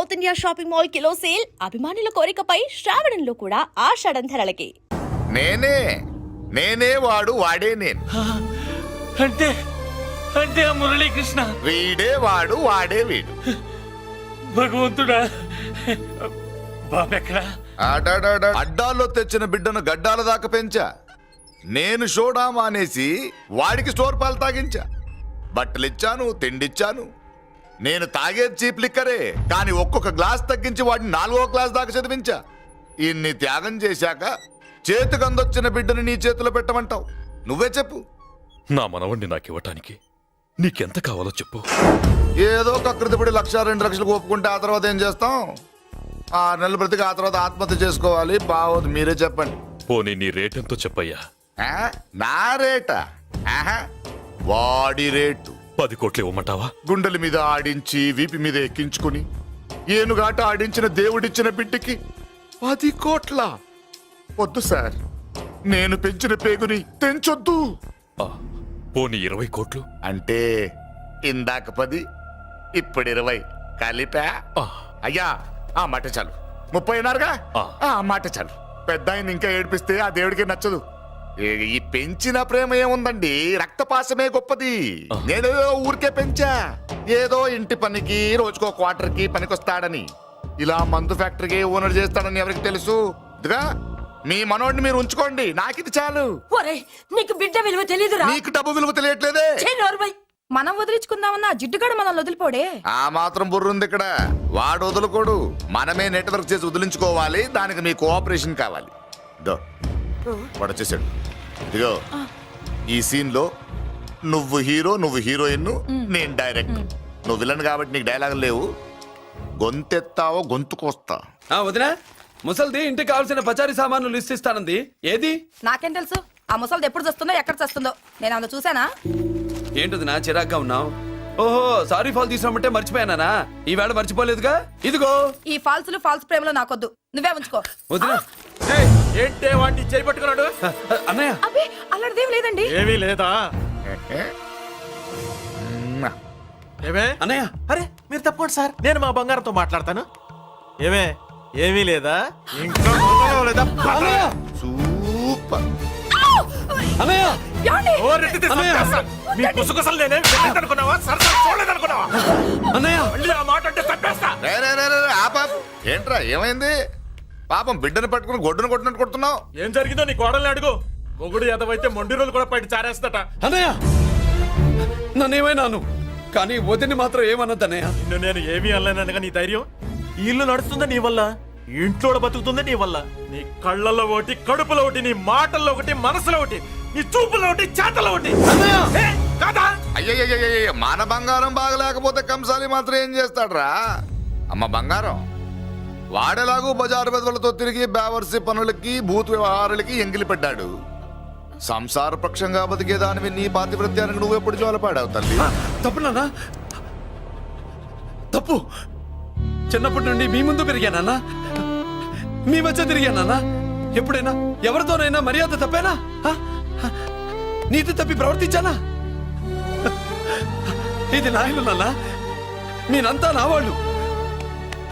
South India shopping mall kilo sale అభిమానుల కోరికపై శ్రావణంలో కూడా ఆషాఢం ధరలకి. నేనే వాడు వాడే నేను. అంటే అంటే ఆ మురళీకృష్ణ వీడే వాడు వాడే వీడు. భగవంతుడా, బాబెక్కడా? అడ్డాల్లో తెచ్చిన బిడ్డను గడ్డాల దాకా పెంచా. నేను షోడా మానేసి వాడికి స్టోర్ పాలు తాగించా. బట్టలిచ్చాను, తిండిచ్చాను. నేను తాగేది చీప్ లిక్కరే, కానీ ఒక్కొక్క గ్లాస్ తగ్గించి వాడిని 4వ క్లాస్ దాకా చదివించా. ఇన్ని త్యాగం చేశాక చేతికి అందొచ్చిన బిడ్డను నీ చేతిలో పెట్టమంటావు? నువ్వే చెప్పు. నా మనవణ్ణి నాకివ్వటానికి నీకెంత కావాలో చెప్పు. ఏదో కకృతిపడి 1,00,000 2 లక్షలకు ఒప్పుకుంటే ఆ తర్వాత ఏం చేస్తాం? 6 నెలలు బ్రతికి ఆ తర్వాత ఆత్మహత్య చేసుకోవాలి. బావోదు, మీరే చెప్పండి. పోనీ నీ రేటెంతో చెప్పయ్యా. నా రేటా? వాడి రేటు 10 కోట్లు ఇవ్వమంటావా? గుండెల మీద ఆడించి వీపి మీద ఎక్కించుకుని ఏనుగాట ఆడించిన దేవుడిచ్చిన బిడ్డకి 10 కోట్ల? వద్దు సార్, నేను పెంచిన పేగుని తెంచొద్దు. పోనీ 20 కోట్లు? అంటే ఇందాక 10, ఇప్పుడు 20 కలిపా? అయ్యా, ఆ మాట చాలు. 30 అన్నారుగా, ఆ మాట చాలు. పెద్ద ఆయన ఇంకా ఏడిపిస్తే ఆ దేవుడికి నచ్చదు. ఈ పెంచిన ప్రేమ ఏముందండి, రక్తపాసమే గొప్పది. నేనేదో ఊరికే పెంచా, ఏదో ఇంటి పనికి రోజుకో క్వార్టర్కి పనికొస్తాడని. ఇలా మందు ఫ్యాక్టరీకి ఓనర్ చేస్తాడని ఎవరికి తెలుసు? ఇదిగా మీ మనోడిని మీరు ఉంచుకోండి, నాకిది చాలు. నీకు బిడ్డ విలువ తెలియదురా? నీకు డబ్బు విలువ తెలియట్లేదే. మనం వదిలించుకుందామన్నా జిడ్డుగాడు మనం వదిలిపోడే. ఆ మాత్రం బుర్రుంది ఇక్కడ. వాడు వదులుకోడు, మనమే నెట్వర్క్ చేసి వదిలించుకోవాలి. దానికి మీ కోఆపరేషన్ కావాలి. వాడు వచ్చేసాడు. ఇదిగో, ఈ సీన్ లో నువ్వు హీరో, నువ్వు హీరోయిన్, నేను డైరెక్టర్. నువ్వు విలన్ కాబట్టి నీకు డైలాగులు లేవు. గొంతెత్తావో గొంతుకొస్తా. వదినా, ముసల్ది ఇంటికి కావాల్సిన పచారీ సామాన్లు లిస్ట్ ఇస్తానంది. ఏది? నాకేం తెలుసు? ఆ ముసలిది ఎప్పుడు చస్తుందో ఎక్కడ చస్తుందో నేను అందులో చూసానా? ఏంటది నా చిరాగ్గా ఉన్నావు? ఓహో, సారీ ఫాల్ తీసుకురామంటే మర్చిపోయానా? ఈవేళ మర్చిపోలేదుగా. ఇదిగో, ఈ ఫాల్స్ ప్రేమలో నాకొద్దు, నువ్వే ఉంచుకో. వదినా, ఏంటే వాడిని చేయి పట్టుకున్నాడు? అన్నయ్య, అబ్బే అలాంటిదేం లేదండి. ఏమీ లేదా? ఏమే అన్నయ్య, అరే మీరు తప్పకుండా సార్, నేను మా బంగారంతో మాట్లాడతాను. ఏమే, ఏమీ లేదా? ఇంకా లేదా? సూపర్. అన్నయ్య, మీ పుసుగుసలు నేనే అనుకున్నావా? సరసా చూడలేదనుకున్నావా? అన్నయ్య, మళ్ళీ ఆ మాట అంటే తప్పేస్తా. ఏంట్రా, ఏమైంది? పాపం బిడ్డను పట్టుకుని గొడ్డును కొట్టినట్టు కొడుతున్నావు. ఏం జరిగిందో నీ కోడల్ని అడుగు. మొగుడు ఎదవైతే మొండి రోజులు కూడా బయట చారేస్తట. అన్నయ్య, నన్నేమైనాను కానీ వదిని మాత్రం ఏమన్నదన్నయ్య? నిన్ను నేను ఏమీ అనలేనగా నీ ధైర్యం. ఈ ఇల్లు నడుస్తుందా నీ వల్ల, ఇంట్లో బతుకుతుందా నీ వల్ల. నీ కళ్ళల్లో ఒకటి, కడుపులో ఒకటి, నీ మాటల్లో ఒకటి, మనసులో ఒకటి, నీ చూపులో ఒకటి, చేతల్లో ఒకటి. కాదా? అయ్యయ్యయ్యయ్య, మన బంగారం బాగలేకపోతే కంసాలి మాత్రం ఏం చేస్తాడ్రా? అమ్మ బంగారం వాడేలాగూ బజారు బెదవులతో తిరిగి బేవర్సి పనులకి, భూత వ్యవహారాలకి ఎంగిలి పడ్డాడు. సంసార పక్షంగా బతికేదానివి నీ పాతివృత్యానికి నువ్వెప్పుడు జోలపాడావు తల్లి? తప్పు నాన్న, తప్పు. చిన్నప్పటి నుండి మీ ముందు పెరిగానన్నా, మీ మధ్య తిరిగానన్నా. ఎప్పుడైనా ఎవరితోనైనా మర్యాద తప్పేనా? నీతి తప్పి ప్రవర్తించానా? ఇది నా ఇల్లు నాన్న, నేనంతా నా వాళ్ళు.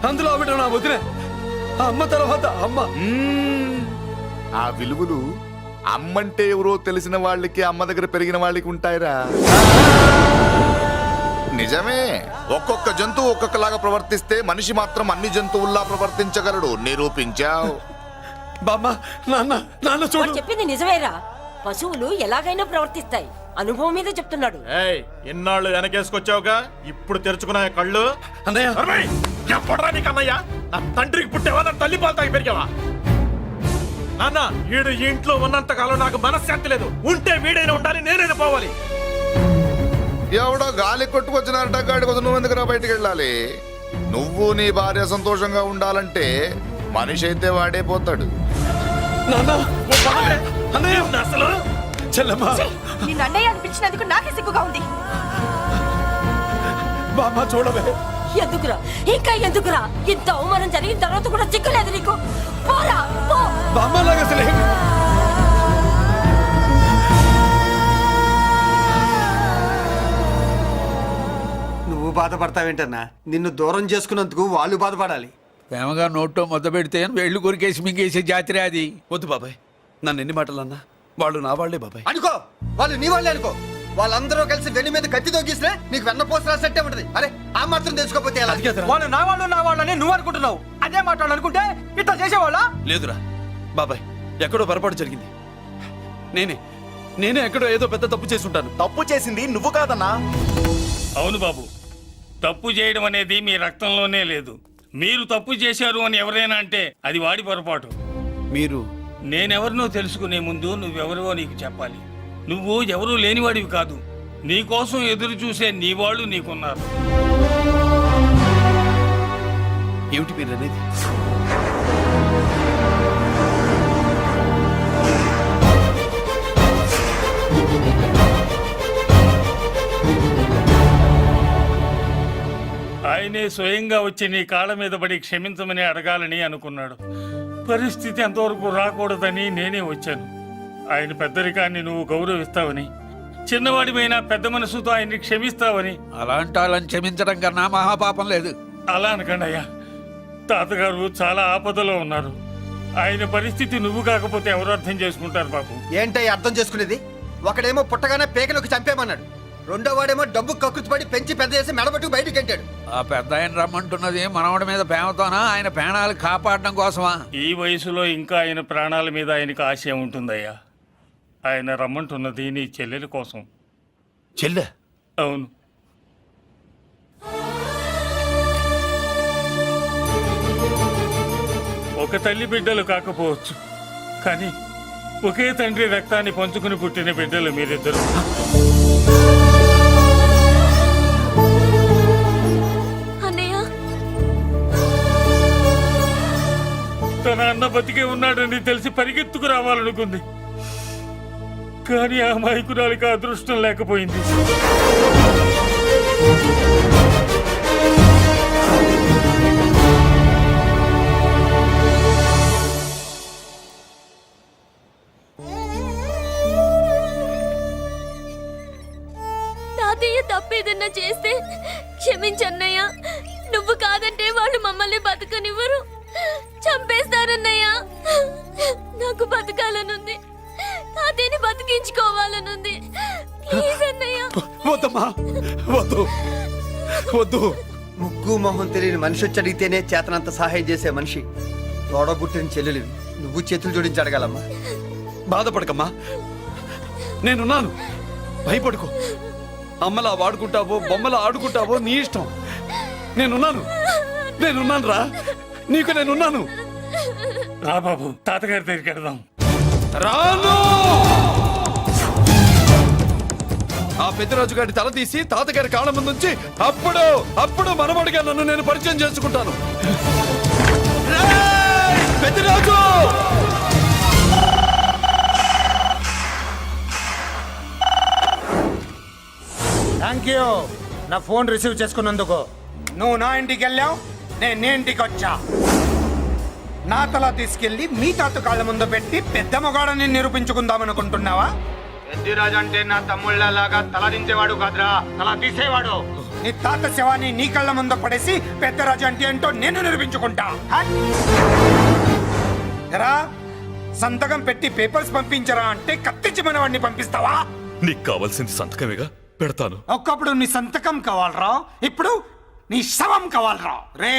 అందులో ఆవిడ నా వదిలే, ఆ అమ్మ తర్వాత అమ్మ. ఆ విలువలు అమ్మంటే ఎవరో తెలిసిన వాళ్ళకి, అమ్మ దగ్గర పెరిగిన వాళ్ళకి ఉంటాయిరా. నిజమే, ఒక్కొక్క జంతువు ఒక్కొక్కలాగా ప్రవర్తిస్తే మనిషి మాత్రం అన్ని జంతువుల్లా ప్రవర్తించగలడు. నిరూపించావు. బామ్మ, నాన్న, నాన్న చూడు. చెప్పింది నిజమేరా. పశువులు ఎలాగైనా ప్రవర్తిస్తాయి, అనుభవం మీద చెప్తున్నాడు. ఎన్నాళ్ళు వెనకేసుకొచ్చావుగా, ఇప్పుడు తెరుచుకున్నా కళ్ళు. అన్నయ్య, ఎప్పుడరా నీకు అన్నయ్య? నా తండ్రికి పుట్టేవా, నా తల్లి పాలు తాగి పెరిగావా? నాన్న, వీడు ఈ ఇంట్లో ఉన్నంత కాలం నాకు మనశ్శాంతి లేదు. ఉంటే వీడైనా ఉండాలి, నేనైనా పోవాలి. ఎవడో గాలి కొట్టుకొచ్చిన అడ్డగాడి కోసం నువ్వు ఎందుకురా బయటికి వెళ్ళాలి? నువ్వు నీ భార్య సంతోషంగా ఉండాలంటే మనిషి అయితే వాడే పోతాడు. అసలు చెల్లమ్మా, నిన్ను అన్నయ్య అనిపించినందుకు నాకే సిగ్గుగా ఉంది. బామ్మ చూడవే. ఎందుకురా, ఇంకా ఎందుకురా? ఇంత అవమానం జరిగిన తర్వాత కూడా చిక్కలేదు నీకు? పోరా, పో. బామ్మలాగా అసలే నువ్వు నువ్వు బాధపడతావేంటన్నా? నిన్ను దూరం చేసుకున్నందుకు వాళ్ళు బాధపడాలి. ప్రేమగా నోట్లో మొద్ద పెడితే వేళ్ళు కొరికేసి మింగేసే జాతర అది. వద్దు బాబాయ్, నన్ను ఎన్ని మాటలు అన్నా వాళ్ళు నా వాళ్ళే బాబాయ్. అనుకో, వాళ్ళు నీ వాళ్ళే అనుకో. వాళ్ళందరూ కలిసి వెన్ను మీద కత్తి తోగిస్తే నీకు వెన్నపోస రాసట్టే ఉంటది. అరే ఆ మాత్రం తెలుసుకోకపోతే ఎలా? వాళ్ళు నా వాళ్ళని నువ్వు అనుకుంటున్నావు. అదే మాట్లాడాలనుకుంటే ఇట్లా చేసేవాళ్ళ? లేదురా బాబాయ్, ఎక్కడో పొరపాటు జరిగింది. నేనే ఎక్కడో ఏదో పెద్ద తప్పు చేసి ఉంటాను. తప్పు చేసింది నువ్వు కాదన్నా. అవును బాబు, తప్పు చేయడం అనేది మీ రక్తంలోనే లేదు. మీరు తప్పు చేశారు అని ఎవరైనా అంటే అది వాడి పొరపాటు. మీరు నేనెవరినో తెలుసుకునే ముందు నువ్వెవరివో నీకు చెప్పాలి. నువ్వు ఎవరూ లేనివాడివి కాదు. నీకోసం ఎదురు చూసే నీ వాళ్ళు నీకున్నారు. ఏమిటి మీరు అనేది? ఆయనే స్వయంగా వచ్చి నీ కాళ్ళ మీద పడి క్షమించమని అడగాలని అనుకున్నాడు. పరిస్థితి అంతవరకు రాకూడదని నేనే వచ్చాను. ఆయన పెద్దరికాన్ని నువ్వు గౌరవిస్తావని, చిన్నవాడిపైన పెద్ద మనసుతో ఆయన్ని క్షమిస్తావని. అలాంటి వాళ్ళని క్షమించడం కన్నా మహాపాపం లేదు. అలా అనకండి అయ్యా. తాతగారు చాలా ఆపదలో ఉన్నారు. ఆయన పరిస్థితి నువ్వు కాకపోతే ఎవరు అర్థం చేసుకుంటారు బాబు? ఏంటయ్య అర్థం చేసుకునేది? ఒకడేమో పుట్టగానే పేకలోకి చంపేమన్నాడు, రెండో వాడేమో డబ్బు కక్కుతుపడి పెంచి పెద్ద చేసి మెడబట్టుకు బయటికి గంటాడు. ఆ పెద్ద ఆయన రమ్మంటున్నది మనవడి మీద ప్రేమతోనా, ఆయన ప్రాణాలు కాపాడడం కోసమా? ఈ వయసులో ఇంకా ఆయన ప్రాణాల మీద ఆయనకు ఆశ ఉంటుందయ్యా. ఆయన రమ్మంటున్నది నీ చెల్లెల కోసం. చెల్లె? అవును. ఒక తల్లి బిడ్డలు కాకపోవచ్చు, కానీ ఒకే తండ్రి రక్తాన్ని పంచుకుని పుట్టిన బిడ్డలు మీరిద్దరు. తన అన్న బతికే ఉన్నాడని తెలిసి పరిగెత్తుకు రావాలనుకుంది, కానీ ఆ అమాయకురాలికి అదృష్టం లేకపోయింది. తాతయ్య తప్పేదన్నా చేస్తే క్షమించన్నయ్య. నువ్వు కాదంటే వాళ్ళు మమ్మల్ని బతకనివ్వరు, చంపేస్తారన్నయ్య. నాకు బతకాలనుంది, తాతయ్యని బతికించుకోవాలనుంది. ప్లీజ్ అన్నయ్య. వద్దమ్మా, వద్దు వద్దు. ముగ్గు మొహం తెలియని మనిషి వచ్చి అడిగితేనే చేతనంత సహాయం చేసే మనిషి. తోడబుట్టిన చెల్లెలు నువ్వు చేతులు జోడించి అడగాలమ్మా. బాధపడకమ్మా, నేనున్నాను. భయపడుకో. అమ్మలా వాడుకుంటావో బొమ్మలా ఆడుకుంటావో నీ ఇష్టం. నేనున్నాను రా, నీకు నేనున్నాను. రా బాబు, తాతగారి దగ్గరికి వెళ్దాం. రాను. ఆ పెద్దరాజు గారి తల తీసి తాతగారి కాళ్ళ ముందు ఉంచి అప్పుడు మనవడిగా నన్ను నేను పరిచయం చేసుకుంటాను. పెద్దరాజు! థ్యాంక్ యూ నా ఫోన్ రిసీవ్ చేసుకున్నందుకు. నువ్వు నా ఇంటికి వెళ్ళావు, నేను నీ ఇంటికి వచ్చా. నా తల తీసుకెళ్లి మీ తాత కాళ్ళ ముందు పెట్టి పెద్ద మొగాడని నిరూపించుకుందామనుకుంటున్నావా? పెద్దిరాజు అంటే నా తమ్ముళ్ళలాగా తల దించేవాడు కాదురా, తల తీసేవాడు. నీ తాత శవాన్ని నీ కళ్ళ ముందు పడేసి పెద్దరాజు అంటే ఏంటో నేను నిరూపించుకుంటా. ఎరా, సంతకం పెట్టి పేపర్స్ పంపించరా అంటే కత్తిచ్చి మనవాడిని పంపిస్తావా? నీకు కావాల్సింది సంతకమేగా, పెడతాను. ఒక్కప్పుడు నీ సంతకం కావాలరా, ఇప్పుడు నీ శవం కావాలరా. రే,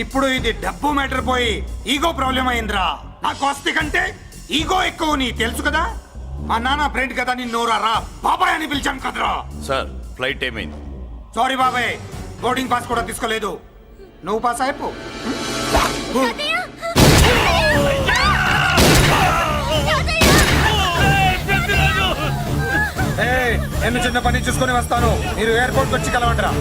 ఇప్పుడు ఇది డబ్బు మ్యాటర్ పోయి ఈగో ప్రాబ్లం అయిందిరా. నాకు ఆస్తి కంటే ఈగో ఎక్కువ, నీ తెలుసు కదా. మా నాన్న ఫ్రెండ్ కదా, నిన్ను రా బాబాయ్ అని పిలిచాను కదరా. సార్, ఫ్లైట్ ఏమైంది? సారీ బాబాయ్, బోర్డింగ్ పాస్ కూడా తీసుకోలేదు. నువ్వు పాస్ అయిపో. నేను చిన్న పని చూసుకొని వస్తాను, మీరు ఎయిర్పోర్ట్ వచ్చి కలవండిరా.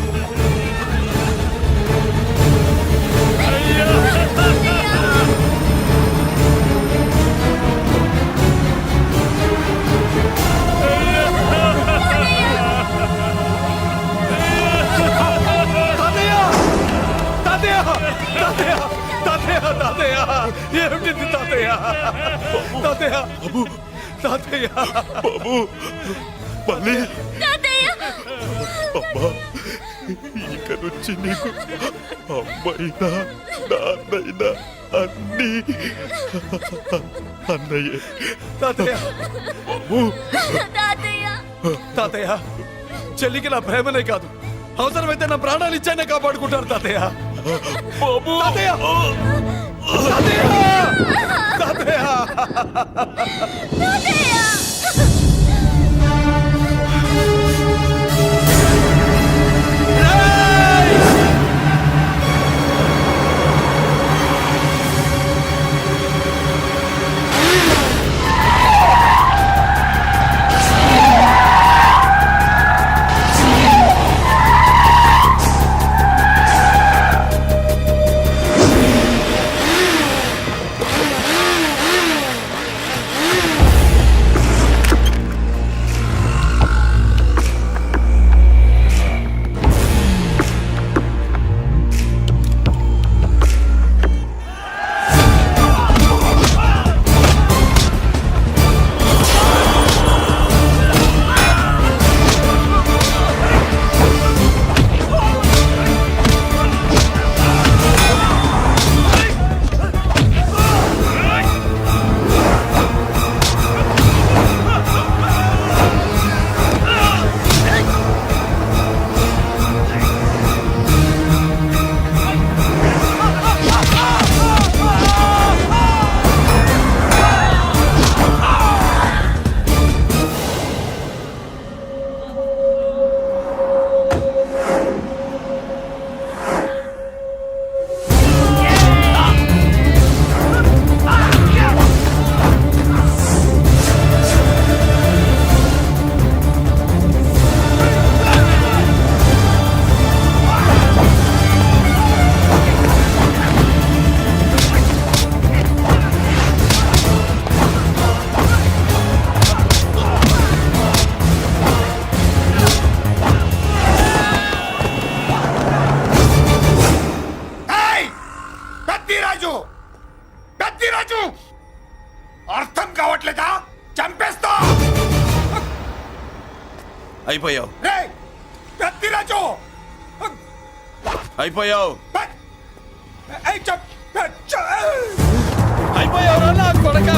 ఏమిటి తాతయ్య? తాతయ్య బాబు, తాతయ్య బాబు, తాతయ్య అమ్మా ఇక నుంచి నీకు అమ్మైనా నాన్నైనా అన్నీ అన్నయ్యే. తాతయ్య తాతయ్య చెల్లికి నా ప్రేమనే కాదు, అవసరమైతే నా ప్రాణాలు ఇచ్చానే కాపాడుకుంటారు తాతయ్య. తాతయ్య తాతయ్య తాతయ్య పెద్దిరాజు అర్థం కావట్లేదా? చంపేస్తా. అయిపోయావు రేయ్ పెద్దిరాజు అయిపోయావు ఏయ్ అయిపోయావు నా కొడక.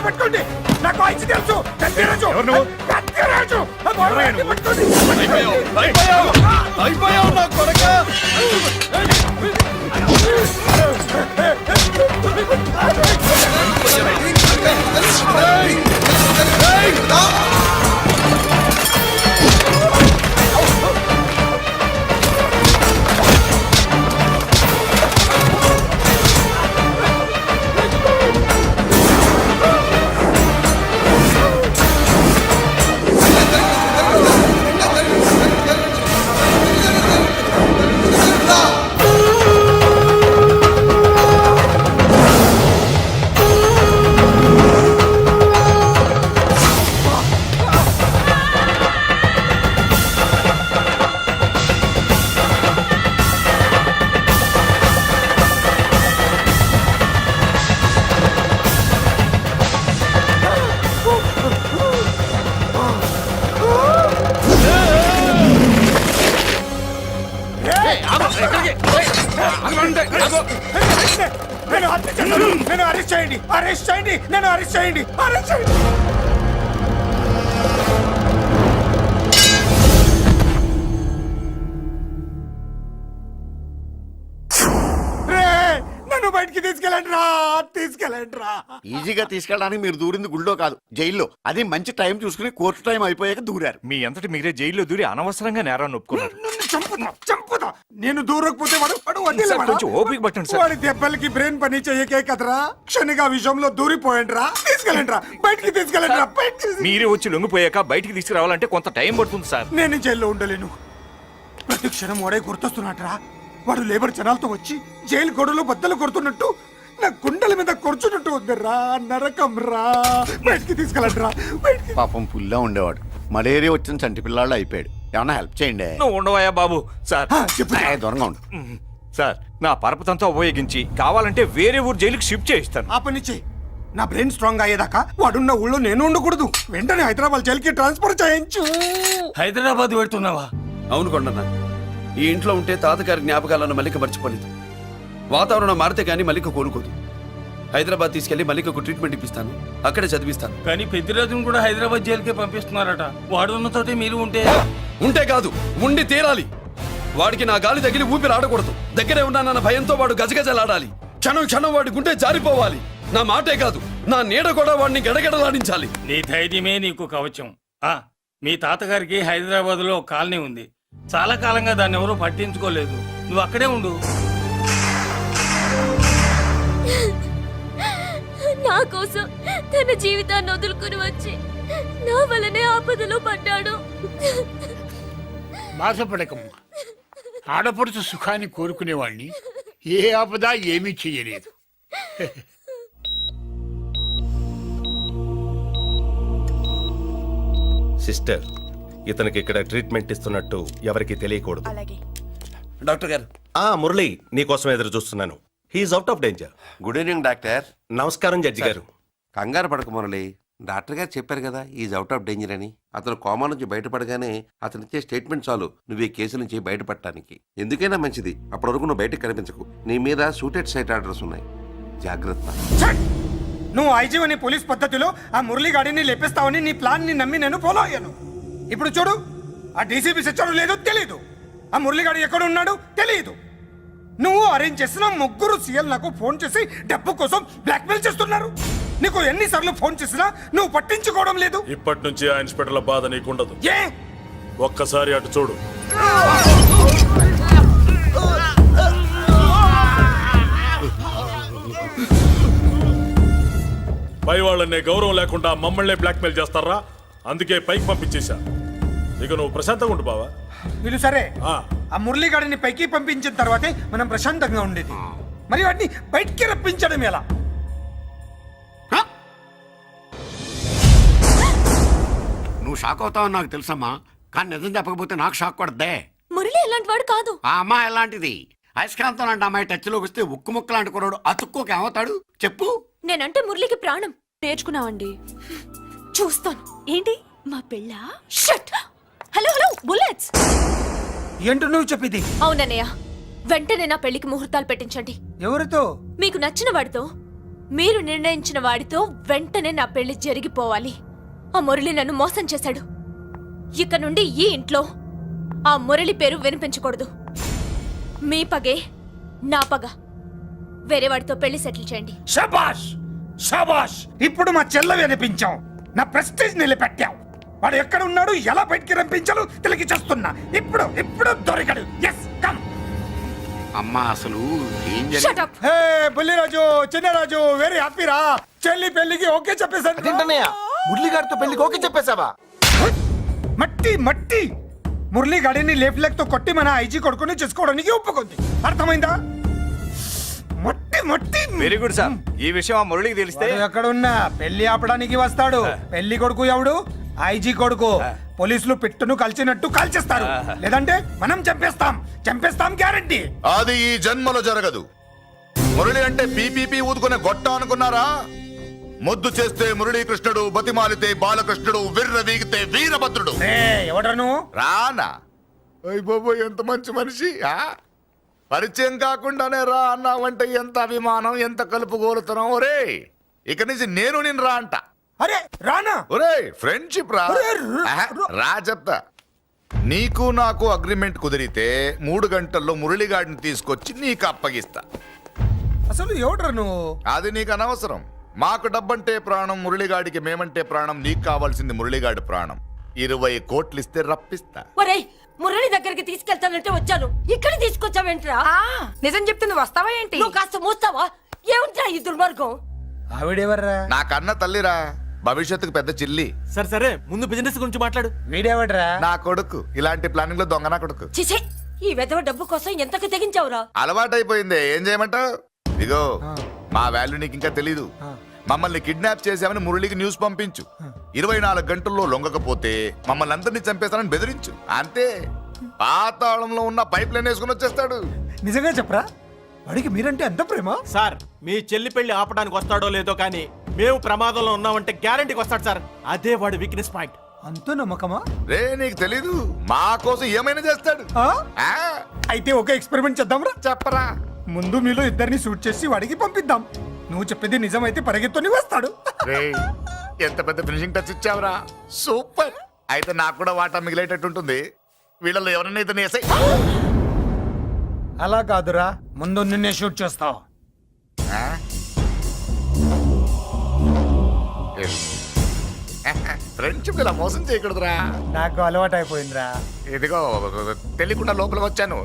పట్టుకోండి, నాకు వాయిస్ తెలుసు. పెద్దిరాజు పెద్దిరాజు అయిపోయావు నా కొడక. నన్ను అరెస్ట్ చేయండి, అరెస్ట్ చేయండి, నన్ను అరెస్ట్ చేయండి, అరెస్ట్ చేయండి. రే, నన్ను బయటికి తీసుకెళ్ళండి రా, తీసుకెళ్ళండి రా. ఈజీగా తీసుకెళ్ళడానికి మీరు దూరింది గుళ్ళో కాదు జైల్లో. అది మంచి టైం చూసుకుని కోర్టు టైం అయిపోయాక దూరారు. మీ అంతటి మీరే జైల్లో దూరి అనవసరంగా నేరాన్ని ఒప్పుకున్నారు. నన్ను చంపుతా. నేను దూరకపోతే వాడు వదిలేవాడా? కొంచెం ఓపిక పట్టండి సార్. వాడి దెబ్బలకి బ్రెయిన్ పని చేయకే కదరా, క్షణిగా విషయంలో దూరిపోయండి రా. తీసుకెళ్ళండి రా, బయటికి తీసుకెళ్ళండి రా, బయటికి. మీరే వచ్చి లొంగిపోయాక బయటికి తీసుకురావాలంటే కొంత టైం పడుతుంది సార్. నేను జైల్లో ఉండలేను. ప్రతి క్షణం వాడే గుర్తొస్తున్నట్రా. వాడు లేబర్ జనాలతో వచ్చి జైలు గొడవలు బద్దలు కొడుతున్నట్టు నా గుండెల మీద కొడుచున్నట్టు ఉందిరా. నరకం రా, బయటికి తీసుకెళ్ళండి రా, బయటికి. పాపం పుల్లా ఉండేవాడు, మలేరియా వచ్చిన చంటి పిల్లాళ్ళు అయిపోయాడు. ఏమన్నా హెల్ప్ చేయండి. నువ్వు ఉండవయ్యా బాబు. సార్ చెప్పు. దూరంగా ఉండు. సార్ నా పరపతంతా ఉపయోగించి కావాలంటే వేరే ఊరు జైలుకి షిఫ్ట్ చేయిస్తాను. ఆ పని చెయ్యి. నా బ్రెయిన్ స్ట్రాంగ్ అయ్యేదాకా వాడున్న ఊళ్ళో నేను ఉండకూడదు. వెంటనే హైదరాబాద్ జైలుకి ట్రాన్స్ఫర్ చేయించు. హైదరాబాద్ పెడుతున్నావా? అవును కొండన్న, ఈ ఇంట్లో ఉంటే తాతగారి జ్ఞాపకాలను మల్లిక మర్చిపోలేదు. వాతావరణం మారితే కానీ మల్లిక కోలుకోదు. హైదరాబాద్ తీసుకెళ్లి మల్లికకు ట్రీట్మెంట్ ఇప్పిస్తాను, అక్కడే చదివిస్తాను. కానీ పెద్దిరాజును కూడా హైదరాబాద్ జైలుకే పంపిస్తున్నారట. వాడు ఉన్న తోటి మీరు ఉంటే కాదు, ఉండి తీరాలి. వాడికి నా గాలి తగిలి ఊపిరి ఆడకూడదు. దగ్గరే ఉన్నానన్న భయంతో వాడు గజగజలాడాలి. క్షణం క్షణం వాడి గుండె జారిపోవాలి. నా మాటే కాదు, నా నీడ కూడా వాడిని గడగడలాడించాలి. నీ ధైర్యమే నీకు కవచం. మీ తాతగారికి హైదరాబాద్ లో కాలనీ ఉంది. చాలా కాలంగా దాన్ని ఎవరూ పట్టించుకోలేదు. నువ్వు అక్కడే ఉండు. నా కోసం తన జీవితాన్ని వదులుకుని వచ్చి నా వల్లనే ఆపదలో పడ్డాడు. బాధపడకమ్మా. ఆడపడుచు సుఖాన్ని కోరుకునేవాణ్ణి ఏ ఆపద ఏమీ చెయ్యలేదు. సిస్టర్, ఇతనికి ఇక్కడ ట్రీట్మెంట్ ఇస్తున్నట్టు ఎవరికి తెలియకూడదు. డాక్టర్ గారు. మురళి, నీకోసం ఎదురు చూస్తున్నాను. He is out of danger. Good evening doctor. నమస్కారం జడ్జి గారు. కంగారు పడక మురళి, డాక్టర్ గారు చెప్పారు కదా ఈజ్ అవుట్ ఆఫ్ డేంజర్ అని. అతను కోమా నుంచి బయటపడగానే అతను ఇచ్చే స్టేట్మెంట్ చాలు నువ్వు ఈ కేసు నుంచి బయటపడటానికి. ఎందుకైనా మంచిది, అప్పటి వరకు నువ్వు బయటకు కనిపించకు. నీ మీద సూటెడ్ సైట్ ఆర్డర్స్ ఉన్నాయి, జాగ్రత్త. నువ్వు ఐజీవని పోలీస్ పద్ధతిలో ఆ మురళి గాడిని లేపేస్తావని నీ ప్లాన్ ని నమ్మి నేను ఫాలో అయ్యాను. ఇప్పుడు చూడు, ఆ డీసీపీ సచ్చాడు లేదో తెలీదు, ఆ మురళిగాడు ఎక్కడ ఉన్నాడు తెలియదు. నువ్వు అరేంజ్ చేసిన ముగ్గురు సీఎల్ నాకు ఫోన్ చేసి డబ్బు కోసం బ్లాక్మెయిల్ చేస్తున్నారు. నీకు ఎన్నిసార్లు ఫోన్ చేసినా నువ్వు పట్టించుకోవడం లేదు. ఇప్పటి నుంచి ఆ ఇన్స్పెక్టర్ల బాధ నీకుండదు. ఏ ఒక్కసారి అటు చూడు. పై వాళ్ళనే గౌరవం లేకుండా మమ్మల్ని బ్లాక్మెయిల్ చేస్తారా? అందుకే పైకి పంపించేశా. ఇక నువ్వు ప్రశాంతంగా ఉండు బావా. వీళ్ళు సరే, ఆ మురళిగాడిని పైకి పంపించిన తర్వాతే మనం ప్రశాంతంగా ఉండేది. మరి వాటిని బయటికి రప్పించడం ఎలా? నువ్వు షాక్ అవుతావని నాకు తెలుసమ్మా, కానీ నిజం చెప్పకపోతే నాకు షాక్ కొడద్దే. మురళి ఎలాంటి వాడు కాదు. ఆ అమ్మాయి ఎలాంటిది? అయస్కాంతం లాంటి అమ్మాయి టచ్లోకి వస్తే ఉక్కు ముక్క లాంటి కుర్రాడు అతుక్కోకి ఏమవుతాడు చెప్పు. నేనంటే మురళికి ప్రాణం. నేర్చుకున్నావండి, చూస్తాను. ఏంటి మా పెళ్ళ? షట్. Hello hello bullets. ఏంటో నువ్వు చెప్పేది? అవునన్నయ్య, వెంటనే నా పెళ్లికి ముహూర్తాలు పెట్టించండి. ఎవరితో? మీకు నచ్చిన వాడితో, మీరు నిర్ణయించిన వాడితో వెంటనే నా పెళ్లి జరిగిపోవాలి. ఆ మురళి నన్ను మోసం చేశాడు. ఇక నుండి ఈ ఇంట్లో ఆ మురళి పేరు వినిపించకూడదు. మీ పగే నా పగ. వేరే వాడితో పెళ్లి సెటిల్ చేయండి. శబాష్ శబాష్. ఇప్పుడు మా చెల్ల వినిపించాం, నా ప్రెస్టేజ్ నిలబెట్టావు. వాడు ఎక్కడ ఉన్నాడు, ఎలా బయటికి రంపించాలో తెలికి చేస్తున్నా. ఇప్పుడు ఇప్పుడు దొరికాడు. Yes come. అమ్మా అసలు ఏం Shut up. హే బుల్లిరాజు, చిన్నరాజు, వెరీ హ్యాపీ రా. చెల్లి పెళ్లికి ఓకే చెప్పేశాను. మురళి గారితో పెళ్లికి ఓకే చెప్పేశావా? మట్టి మట్టి. మురళి గాడిని లేఫ్ లెగ్ తో కొట్టి మన ఐజీ కొడుకుని చేసుకోవడానికి ఒప్పుకుంది. అర్థమైందా? మట్టి మట్టి. Very good sir. ఈ విషయం ఆ మురళికి తెలిస్తే ఎక్కడున్నా పెళ్లి ఆపడానికి వస్తాడు. పెళ్లి కొడుకు ఎవడు? ఐజీ కొడుకు. పోలీసులు పిట్టును కలిసినట్టు కాల్చేస్తారు, లేదంటే మనం చంపేస్తాం. చంపేస్తాం గ్యారంటీ. అది ఈ జన్మలో జరగదు. మురళి అంటే పీపీపీ ఊదుకునే గొట్ట అనుకున్నారా? ముద్దు చేస్తే మురళీకృష్ణుడు, బతిమాలితే బాలకృష్ణుడు, విర్ర వీగితే వీరభద్రుడు. ఎవడను? రానా? అయ్య బాబోయ్, ఎంత మంచి మనిషి. పరిచయం కాకుండానే రా అన్నావంటే ఎంత అభిమానం, ఎంత కలుపుగోలుతున్నాం. ఒరే ఇక నుంచి నేను రా అంట. అరే రానా? ఒరే ఫ్రెండ్షిప్ రా. ఒరే, ఆహా, రా చెప్తా. నీకు నాకు అగ్రిమెంట్ కుదిరితే 3 గంటల్లో మురళిగాడిని తీసుకొచ్చి నీకు అప్పగిస్తా. అసలు ఎవడ్రా నువ్వు? అది నీకు అనవసరం. మాకు డబ్బంటే ప్రాణం, మురళిగాడికి మేమంటే ప్రాణం. నీకు కావాల్సింది మురళిగాడి ప్రాణం. 20 కోట్లు ఇస్తే రప్పిస్తా. ఒరేయ్, మురళి దగ్గరికి తీసుకెళ్తానంటే వచ్చాను, ఇక్కడ తీసుకొచ్చావేంట్రా? నిజం చెప్తే నువ్వు వస్తావా ఏంటి? నువ్వు కాస్త మూస్తావా? ఏమిట్రా ఈ దుర్మార్గం? ఆవిడెవర్రా? నా కన్న తల్లిరా, భవిష్యత్తుకు పెద్ద చిల్లి. సరే ముందు బిజినెస్ గురించి మాట్లాడు. వీడేవడ్రా? నా కొడుకు. ఇలాంటి ప్లానింగ్ లో దొంగ నా కొడుకు. చిచే, ఈ వెధవ డబ్బు కోసం ఎంతకు తెగించావురా? అలవాటైపోయింది, ఏం చేయమంటావు? ఇగో మా వాల్యూ నీకు ఇంకా తెలీదు. మమ్మల్ని కిడ్నాప్ చేసామని మురళికి న్యూస్ పంపించు. 24 గంటల్లో లొంగకపోతే మమ్మల్ని అందరినీ చంపేస్తానని బెదిరించు. అంతే. పాతాళంలో ఉన్న పైప్ లైన్ వేసుకుని వచ్చేస్తాడు. నిజంగా చెప్పరా? వాడికి మీరంటే ఎంత ప్రేమ? సార్, మీ చెల్లి పెళ్లి ఆపడానికి వస్తాడో లేదో కానీ మేము ప్రమాదంలో ఉన్నామంటే గ్యారంటీకి వస్తాడు సార్. అదే వాడి వీక్నెస్ పాయింట్. అంత నమ్మకమా? రే నీకు తెలీదు, మా కోసం ఏమైనా చేస్తాడు. ఆ? ఆ, అయితే ఒక ఎక్స్పెరిమెంట్ చేద్దాంరా. చెప్పరా. ముందు మీలో ఇద్దరిని షూట్ చేసి వాడికి పంపిద్దాం. నువ్వు చెప్పేది నిజమైతే పరిగెత్తుని వస్తాడు. రే ఎంత పెద్ద ఫినిషింగ్ టచ్ ఇచ్చావురా. సూపర్. అయితే నాకు కూడా వాటా మిగిలేటట్టు ఉంటుంది. వీళ్ళలో ఎవరైనా ఇతను వేసాయి. అలా కాదురా, ముందు నిన్నే షూట్ చేస్తావు. ఫ్రెండ్షిప్ ఇలా మోసం చేయకూడదురా. నాకు అలవాటు అయిపోయిందిరా. ఇదిగో తెలియకుండా లోపల వచ్చాను.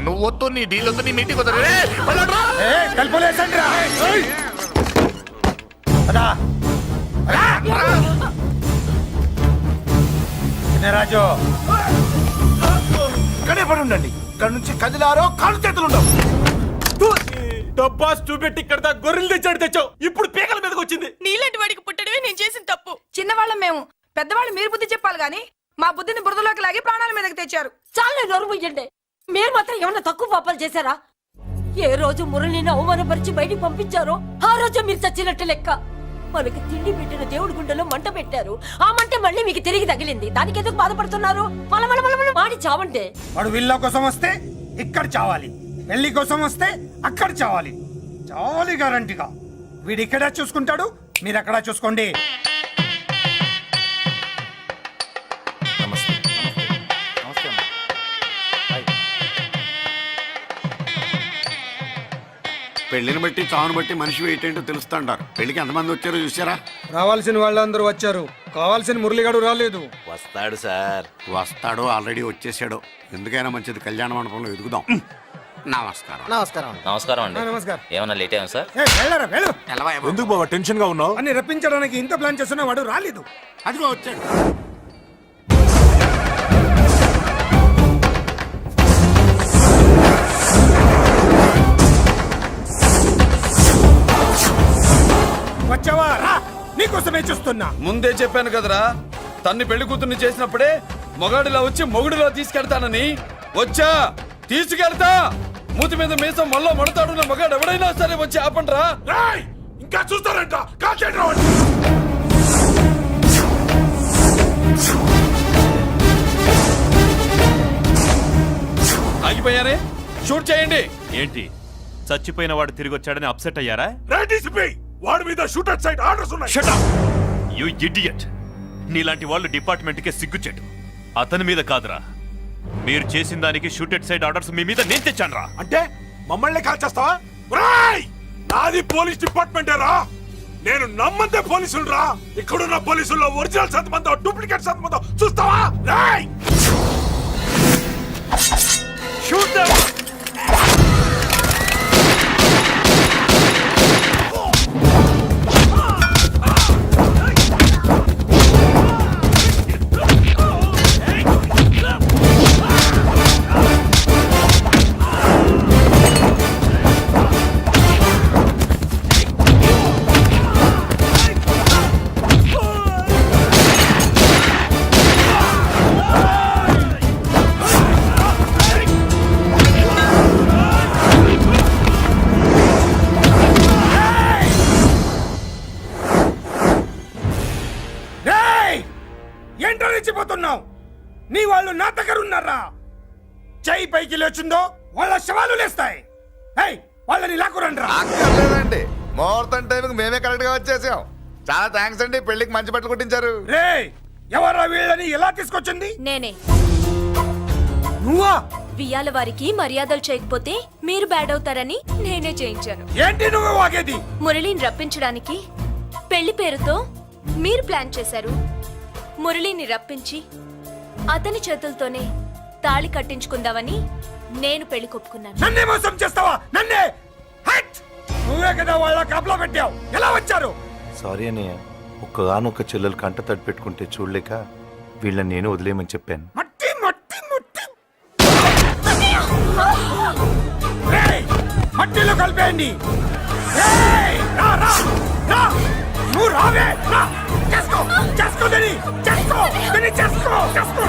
నువ్వు వద్దు, నీ డీల్ వద్దు, నీ మీటింగ్ వద్దు. రాజు ఇక్కడే పడి ఉండండి. ఇక్కడ నుంచి కదిలారో కాళ్ళు చేతులు ఉండవు. డబ్బాస్ చూపెట్టి ఇక్కడ దాకా గొర్రెలు తెచ్చావు. ఇప్పుడు పీకల మీదకి వచ్చింది. నీలాంటి వాడికి పుట్టడమే నేను చేసిన తప్పు. చిన్నవాళ్ళం మేము, పెద్దవాళ్ళు మీరు బుద్ధి చెప్పాలి గాని మా బుద్ధిని బురదలోకి లాగి ప్రాణాల మీదకి తెచ్చారు. చాలా నోరు ముయ్యండి. మీరు మాత్రం ఏమన్నా తక్కువ పాపాలు చేశారా? ఏ రోజు మురళిని అవమానపరిచి బయటికి పంపించారో ఆ రోజు మీరు చచ్చినట్టు లెక్క. మనకి తిండి పెట్టిన దేవుడి గుండెలో మంట పెట్టారు. ఆ మంట మళ్ళీ మీకు తిరిగి తగిలింది. దానికి ఎందుకు బాధపడుతున్నారు? మాడి చావంటే. వాడు విల్లా కోసం వస్తే ఇక్కడ చావాలి, పెళ్లి కోసం వస్తే అక్కడ చావాలి. చావాలి గ్యారంటీగా. వీడు ఇక్కడ చూసుకుంటాడు, మీరు అక్కడ చూసుకోండి. పెళ్లిని బట్టి చావును బట్టి మనిషి ఏంటో తెలుస్తుంటారు. పెళ్లికి ఎంతమంది వచ్చారో చూసారా? రావాల్సిన వాళ్ళందరూ వచ్చారు, కావాల్సిన మురళిగాడు రాలేదు. వస్తాడు సార్, వస్తాడు. ఆల్రెడీ వచ్చేసాడు. ఎందుకైనా మంచిది కళ్యాణ మండపంలో ఎదుగుదాం. నమస్కారం. నమస్కారం. నమస్కారం అండి. నమస్కారం. ఏమన్నా లేట్ అయ్యాం సార్? ఎందుకు బాబా టెన్షన్ గా ఉన్నావు? అని రప్పించడానికి ఇంత ప్లాన్ చేస్తున్న వాడు రాలేదు. అదిగో వచ్చాడు. వచ్చావా? రా, నీకోసమే చూస్తున్నా. ముందే చెప్పాను కదరా, తన్ని పెళ్లి కూతుర్ని చేసినప్పుడే మొగాడిలా వచ్చి మొగుడిలా తీసుకెళ్తానని. వచ్చా, తీసుకెళ్తా. మూతి మీద మీసం మళ్ళా మడతాడున్న మగాడు ఎవడైనా సరే వచ్చి ఆపండ్రా. ఇంకా చూస్తారంట. ఆగిపోయారే, షూట్ చేయండి. ఏంటి, చచ్చిపోయిన వాడు తిరిగి వచ్చాడని అప్సెట్ అయ్యారా? వాడి మీద షూటర్ సైడ్ ఆర్డర్స్ ఉన్నాయి. Shut up you idiot. నీలాంటి వాళ్ళు డిపార్ట్మెంట్ కే సిగ్గుచెట్టు. అతని మీద కాదురా, మీరు చేసిన దానికి షూటెడ్ సైడ్ ఆర్డర్స్ మీ మీద నేను తెచ్చానురా. అంటే మమ్మల్ని కాల్ చేస్తావా? నాది పోలీస్ డిపార్ట్మెంటే రా. నేను నమ్మందే పోలీసులు రా. ఇక్కడున్న పోలీసుల్లో ఒరిజినల్ సత్మంతో డూప్లికేట్ సత్మంతో చూస్తావా? Rai shoot them. ఏంటో రెచ్చిపోతున్నావు? నీ వాళ్ళు నా దగ్గర ఉన్నారా? చెయ్యి పైకి లేచుందో వాళ్ళ శవాలు లేస్తాయి. ఏయ్, వాళ్ళని లాక్కురండి రా. అక్కర్లేదండి, ముహూర్తం టైంకి మేమే కరెక్ట్ గా వచ్చేసాం. చాలా థ్యాంక్స్ అండి, పెళ్లికి మంచి బట్టలు కుట్టించారు. రేయ్, ఎవరా వీళ్ళని ఎలా తీసుకొచ్చింది? నేనే. నువ్వా? వియ్యాల వారికి మర్యాదలు చేయకపోతే మీరు బ్యాడ్ అవుతారని నేనే చేయించాను. ఏంటి నువ్వు వాగేది? మురళిని రప్పించడానికి పెళ్లి పేరుతో మీరు ప్లాన్ చేశారు. మురళిని రప్పించి అతని చేతులతోనే తాళి కట్టించుకుందామని నేను పెళ్లి కొప్పుకున్నాను. నన్నే మోసం చేస్తావా? నన్నే? హట్! నువ్వే కదా వాళ్ళ కాపలా పెట్టావు. ఎలా వచ్చారు? సారీ అన్నయ్య, ఒక్కగానొక్క చెల్లెలు కంట తడి పెట్టుకుంటే చూడలేక వీళ్ళని నేను వదిలేయమని చెప్పాను. మట్టి మట్టి మట్టి రేయ్, మట్టిలో కలిపేయండి. రేయ్, రా రా రా, నువ్వు రావే, రా. చేసుకో చేసుకో దీన్ని, చేసుకో దీన్ని, చేసుకో చేసుకో.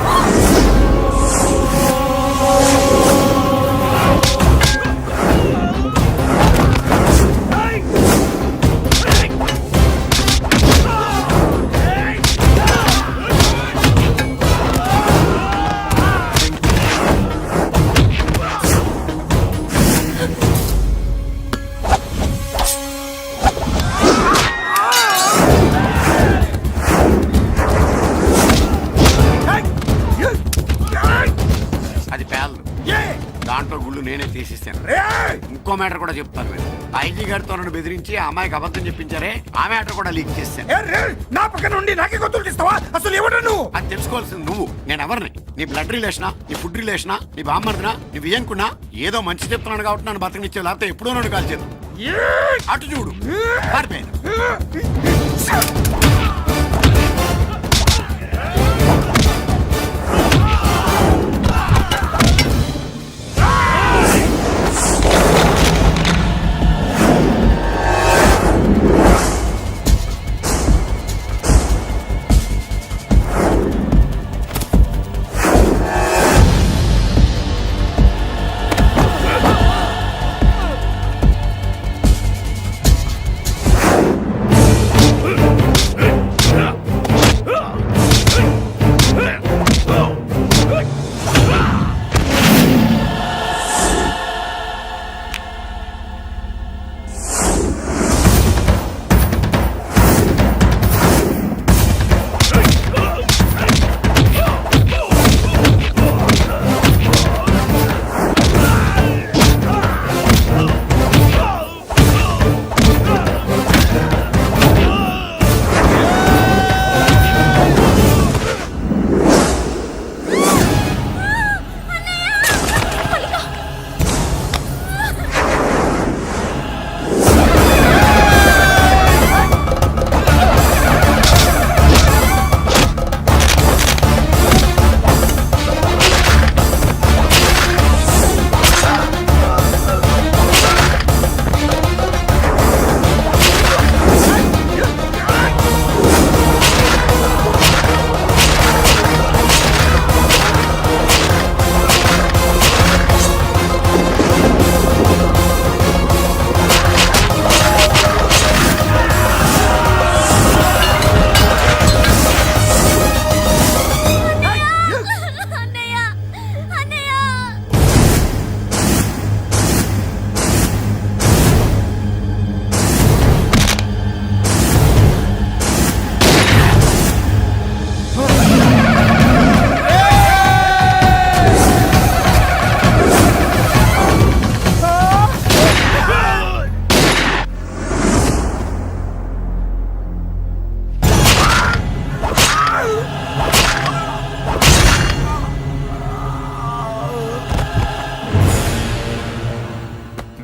అది పేలదు. దాంట్లో గుళ్ళు నేనే తీసిస్తాను. ఇంకో మ్యాటర్ కూడా చెప్తాను. మీరు ఐజీ గారితో నన్ను బెదిరించి ఆ అమ్మాయికి అబద్ధం చెప్పించారే, ఆ మ్యాటర్ కూడా లీక్ చేస్తాను. నా పక్కన ఉండి నాకే గొంతులు తీస్తావా? అసలు ఎవరు నువ్వు? అది తెలుసుకోవాల్సింది నువ్వు. నేను ఎవరిని? నీ బ్లడ్ రిలేషనా, నీ ఫుడ్ రిలేషనా, నీ బామ్మర్దినా, నీ వియ్యంకున్నా? ఏదో మంచి చెప్తున్నాను కాబట్టి నన్ను బతకనిచ్చే, లేకపోతే ఎప్పుడో నన్ను కాల్చేది. అటు చూడు, పారిపోయాను.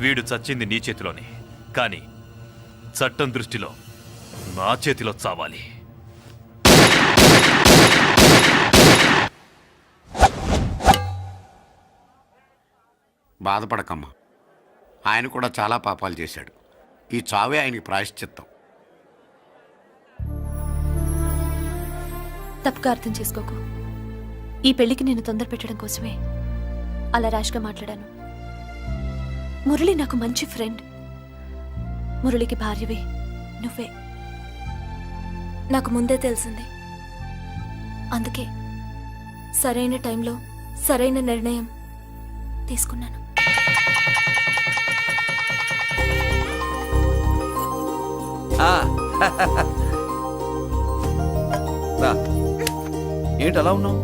వీడు చచ్చింది నీ చేతిలోనే, కానీ చట్టం దృష్టిలో నా చేతిలో చావాలి. బాధపడకమ్మా, ఆయన కూడా చాలా పాపాలు చేశాడు. ఈ చావే ఆయనకి ప్రాయశ్చిత్తం. తప్పుగా అర్థం చేసుకోకు. ఈ పెళ్లికి నేను తొందర పెట్టడం కోసమే అలా ర్యాష్గా మాట్లాడాను. మురళి నాకు మంచి ఫ్రెండ్. మురళికి భార్యవే నువ్వే. నాకు ముందే తెలిసింది. అందుకే సరైన టైంలో సరైన నిర్ణయం తీసుకున్నాను. రా. ఏంటి అలా ఉన్నావు?